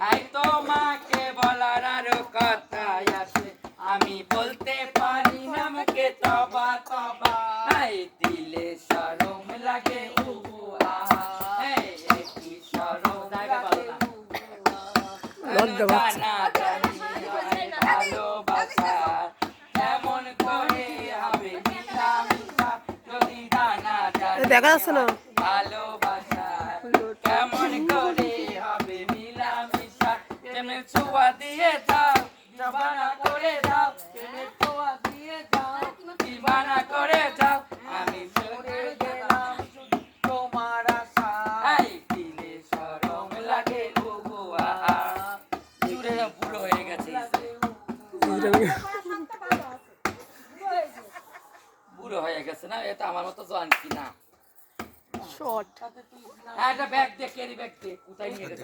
I তোমাকে বলার আরো কথা আছে, আমি বলতে পারি না মুখে তবা তবা। আই দিলে শরম লাগে উহু আহা, এই কি শরম লাগে জানা জানি ভালোবাসা কেমন করে হবে মিলামিশা, যদি জানা জানি দেখা যাচ্ছে না। ভালোবাসা কেমন করে হবে মিলামিশা। প্রেমের ছোঁয়া দিয়ে দাও, জবানা করে দাও, প্রেমের ছোঁয়া দিয়ে দাও, দিবানা করে দাও, আমি চলে গেলাম শুধু তোমার আশা। এই দিলে শরম লাগে ওগো আহা। জুড়ে বুড়ো হয়ে গেছে, বুড়ো হয়ে গেছে না, এটা আমার মতো জানছি না। শর্ট একটা ব্যাগ দে, ক্যারি ব্যাগ দে, কোথায় নিয়ে গেছে?